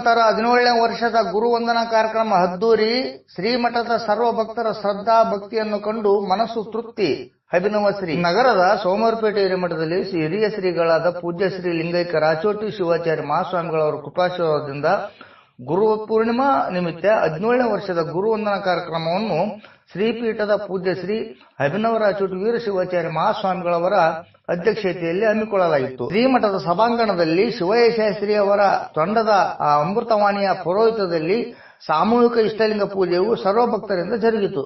ನಂತರ 17ನೇ ವರ್ಷದ ಗುರುವಂದನಾ ಕಾರ್ಯಕ್ರಮ ಅದ್ದೂರಿ. ಶ್ರೀಮಠದ ಸರ್ವ ಭಕ್ತರ ಶ್ರದ್ಧಾ ಭಕ್ತಿಯನ್ನು ಕಂಡು ಮನಸ್ಸು ತೃಪ್ತಿ. ಅಭಿನವ ಶ್ರೀ ನಗರದ ಸೋಮವಾರಪೇಟೆ ಹಿರೇಮಠದಲ್ಲಿ ಹಿರಿಯ ಶ್ರೀಗಳಾದ ಪೂಜ್ಯ ಶ್ರೀ ಲಿಂಗೈಕ್ಯ ರಾಚೋಟಿ ಶಿವಾಚಾರ್ಯ ಮಹಾಸ್ವಾಮಿಗಳವರ ಕೃಪಾಶೀರ್ವಾದದಿಂದ ಗುರು ಪೂರ್ಣಿಮಾ ನಿಮಿತ್ತ 17ನೇ ವರ್ಷದ ಗುರುವಂದನಾ ಕಾರ್ಯಕ್ರಮವನ್ನು ಶ್ರೀಪೀಠದ ಪೂಜ್ಯ ಶ್ರೀ ಅಭಿನವ ರಾಚೋಟಿ ವೀರ ಶಿವಾಚಾರ್ಯ ಮಹಾಸ್ವಾಮಿಗಳವರ ಅಧ್ಯಕ್ಷತೆಯಲ್ಲಿ ಹಮ್ಮಿಕೊಳ್ಳಲಾಗಿತ್ತು. ಶ್ರೀಮಠದ ಸಭಾಂಗಣದಲ್ಲಿ ಶಿವಯ್ಯ ಶಾಸ್ತ್ರಿ ಅವರ ತೊಂಡದ ಅಮೃತವಾಣಿಯ ಪುರೋಹಿತದಲ್ಲಿ ಸಾಮೂಹಿಕ ಇಷ್ಟಲಿಂಗ ಪೂಜೆಯು ಸರ್ವಭಕ್ತರಿಂದ ಜರುಗಿತು.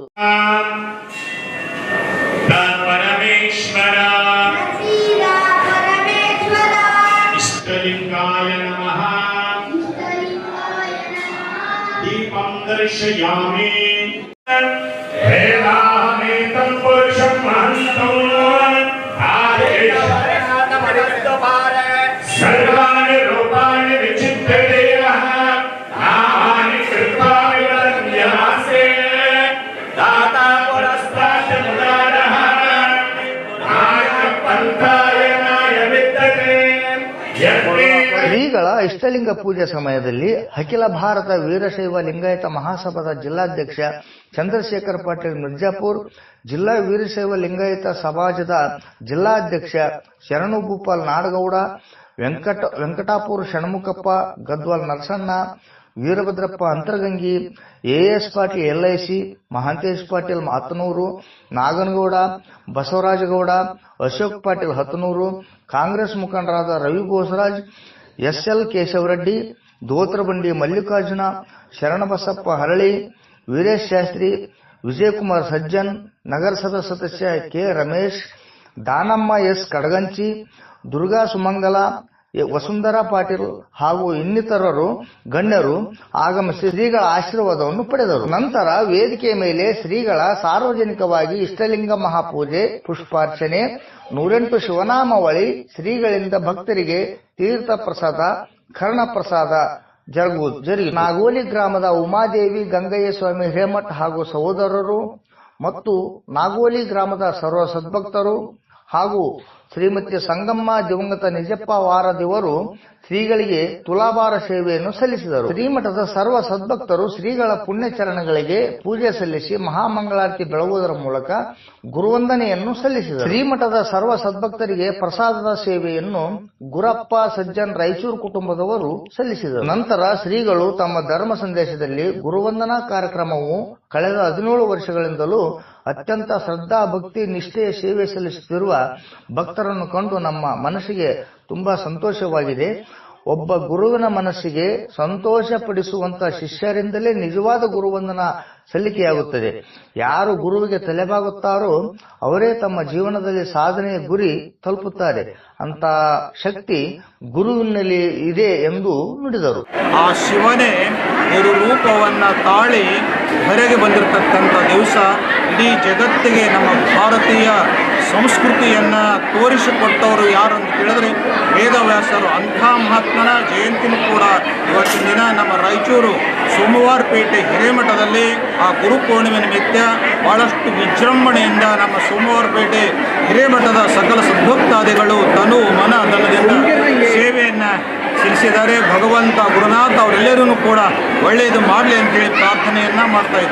दीपं दर्शयामि वेदाहमेतं पुरुषं महन्तं सर्वाणि रूपाणि विचित्य देवः नामानि कृत्वानि वदन्यासे दाता पुरस्तात् मुरारः नायपन्थाय नायविद्यते ಶ್ರೀಗಳ ಇಷ್ಟಲಿಂಗ ಪೂಜೆ ಸಮಯದಲ್ಲಿ ಅಖಿಲ ಭಾರತ ವೀರಶೈವ ಲಿಂಗಾಯತ ಮಹಾಸಭಾದ ಜಿಲ್ಲಾಧ್ಯಕ್ಷ ಚಂದ್ರಶೇಖರ್ ಪಾಟೀಲ್ ಮಿರ್ಜಾಪುರ್, ಜಿಲ್ಲಾ ವೀರಶೈವ ಲಿಂಗಾಯತ ಸಮಾಜದ ಜಿಲ್ಲಾಧ್ಯಕ್ಷ ಶರಣು ಭೂಪಾಲ್ ನಾಡಗೌಡ, ವೆಂಕಟಾಪುರ ಷಣ್ಮುಖಪ್ಪ, ಗದ್ವಾಲ್ ನರಸಣ್ಣ, ವೀರಭದ್ರಪ್ಪ ಅಂತರಗಂಗಿ, ಎಎಸ್ ಪಾಟೀಲ್ ಎಲ್ಐಸಿ, ಮಹಾಂತೇಶ್ ಪಾಟೀಲ್ ಹತ್ತನೂರು, ನಾಗನಗೌಡ, ಬಸವರಾಜಗೌಡ, ಅಶೋಕ್ ಪಾಟೀಲ್ ಹತ್ತನೂರು, ಕಾಂಗ್ರೆಸ್ ಮುಖಂಡರಾದ ರವಿ ಬೋಸರಾಜ್, ಎಸ್ಎಲ್ ಕೇಶವರೆಡ್ಡಿ, ದೋತ್ರಬಂಡಿ ಮಲ್ಲಿಕಾರ್ಜುನ, ಶರಣಬಸಪ್ಪ ಹರಳಿ, ವೀರೇಶ್ ಶಾಸ್ತ್ರಿ, ವಿಜಯಕುಮಾರ್ ಸಜ್ಜನ್, ನಗರಸಭಾ ಸದಸ್ಯ ಕೆ ರಮೇಶ್, ದಾನಮ್ಮ ಎಸ್ ಕಡಗಂಚಿ, ದುರ್ಗಾ ಸುಮಂಗಲ, ವಸುಂಧರಾ ಪಾಟೀಲ್ ಹಾಗೂ ಇನ್ನಿತರರು ಗಣ್ಯರು ಆಗಮಿಸಿ ಶ್ರೀಗಳ ಆಶೀರ್ವಾದವನ್ನು ಪಡೆದರು. ನಂತರ ವೇದಿಕೆಯ ಮೇಲೆ ಶ್ರೀಗಳ ಸಾರ್ವಜನಿಕವಾಗಿ ಇಷ್ಟಲಿಂಗ ಮಹಾಪೂಜೆ, ಪುಷ್ಪಾರ್ಚನೆ, 108 ಶಿವನಾಮಾವಳಿ, ಶ್ರೀಗಳಿಂದ ಭಕ್ತರಿಗೆ ತೀರ್ಥ ಪ್ರಸಾದ, ಕರ್ಣ ಪ್ರಸಾದ ಜರುಗಿ ನಾಗೋಲಿ ಗ್ರಾಮದ ಉಮಾದೇವಿ ಗಂಗಯ್ಯ ಸ್ವಾಮಿ ಹಿರೇಮಠ ಹಾಗೂ ಸಹೋದರರು ಮತ್ತು ನಾಗೋಲಿ ಗ್ರಾಮದ ಸರ್ವ ಸದ್ಭಕ್ತರು ಹಾಗೂ ಶ್ರೀಮತಿ ಸಂಗಮ್ಮ ದಿವಂಗತ ನಿಜಪ್ಪ ವಾರದಿವರು ಶ್ರೀಗಳಿಗೆ ತುಲಾಭಾರ ಸೇವೆಯನ್ನು ಸಲ್ಲಿಸಿದರು. ಶ್ರೀಮಠದ ಸರ್ವ ಸದ್ಭಕ್ತರು ಶ್ರೀಗಳ ಪುಣ್ಯಚರಣಗಳಿಗೆ ಪೂಜೆ ಸಲ್ಲಿಸಿ ಮಹಾಮಂಗಳಾರತಿ ಬೆಳಗುವುದರ ಮೂಲಕ ಗುರುವಂದನೆಯನ್ನು ಸಲ್ಲಿಸಿದರು. ಶ್ರೀಮಠದ ಸರ್ವ ಸದ್ಭಕ್ತರಿಗೆ ಪ್ರಸಾದದ ಸೇವೆಯನ್ನು ಗುರಪ್ಪ ಸಜ್ಜನ್ ರಾಯಚೂರು ಕುಟುಂಬದವರು ಸಲ್ಲಿಸಿದರು. ನಂತರ ಶ್ರೀಗಳು ತಮ್ಮ ಧರ್ಮ ಸಂದೇಶದಲ್ಲಿ ಗುರುವಂದನಾ ಕಾರ್ಯಕ್ರಮವು ಕಳೆದ 17 ವರ್ಷಗಳಿಂದಲೂ ಅತ್ಯಂತ ಶ್ರದ್ಧಾ ಭಕ್ತಿ ನಿಷ್ಠೆಯ ಸೇವೆ ಸಲ್ಲಿಸುತ್ತಿರುವ ಭಕ್ತರನ್ನು ಕಂಡು ನಮ್ಮ ಮನಸ್ಸಿಗೆ ತುಂಬಾ ಸಂತೋಷವಾಗಿದೆ. ಒಬ್ಬ ಗುರುವಿನ ಮನಸ್ಸಿಗೆ ಸಂತೋಷ ಪಡಿಸುವಂತ ಶಿಷ್ಯರಿಂದಲೇ ನಿಜವಾದ ಗುರುವಂದನ ಸಲ್ಲಿಕೆಯಾಗುತ್ತದೆ. ಯಾರು ಗುರುವಿಗೆ ತಲೆಬಾಗುತ್ತಾರೋ ಅವರೇ ತಮ್ಮ ಜೀವನದಲ್ಲಿ ಸಾಧನೆಯ ಗುರಿ ತಲುಪುತ್ತಾರೆ. ಅಂತ ಶಕ್ತಿ ಗುರುವಿನಲ್ಲಿ ಇದೆ ಎಂದು ನುಡಿದರು. ಆ ಶಿವನೇ ಒಂದು ರೂಪವನ್ನ ತಾಳಿ ಹೊರಗೆ ಬಂದಿರತಕ್ಕಂಥ ದಿವಸ ಇಡೀ ಜಗತ್ತಿಗೆ ನಮ್ಮ ಭಾರತೀಯ ಸಂಸ್ಕೃತಿಯನ್ನ ತೋರಿಸಿಕೊಟ್ಟವರು ಯಾರು ಅಂತ ಕೇಳಿದ್ರೆ ವೇದವ್ಯಾಸರು. ಅಂಥ ಮಹಾತ್ಮನ ಜಯಂತಿನೂ ಕೂಡ ಇವತ್ತಿನ ದಿನ ನಮ್ಮ ರಾಯಚೂರು ಸೋಮವಾರಪೇಟೆ ಹಿರೇಮಠದಲ್ಲಿ ಆ ಗುರು ಪೂರ್ಣಿಮೆ ನಿಮಿತ್ತ ಬಹಳಷ್ಟು ವಿಜೃಂಭಣೆಯಿಂದ ನಮ್ಮ ಸೋಮವಾರಪೇಟೆ ಹಿರೇಮಠದ ಸಕಲ ಸದ್ಭಕ್ತಾದಿಗಳು ತನು ಮನ ಧನದಿಂದ ಸೇವೆಯನ್ನ ಸಲ್ಲಿಸಿದ್ದಾರೆ. ಭಗವಂತ ಗುರುನಾಥ ಅವರೆಲ್ಲರೂ ಕೂಡ ಒಳ್ಳೆಯದು ಮಾಡಲಿ ಅಂತೇಳಿ ಪ್ರಾರ್ಥನೆಯನ್ನ ಮಾಡ್ತಾ ಇದ್ದೀವಿ.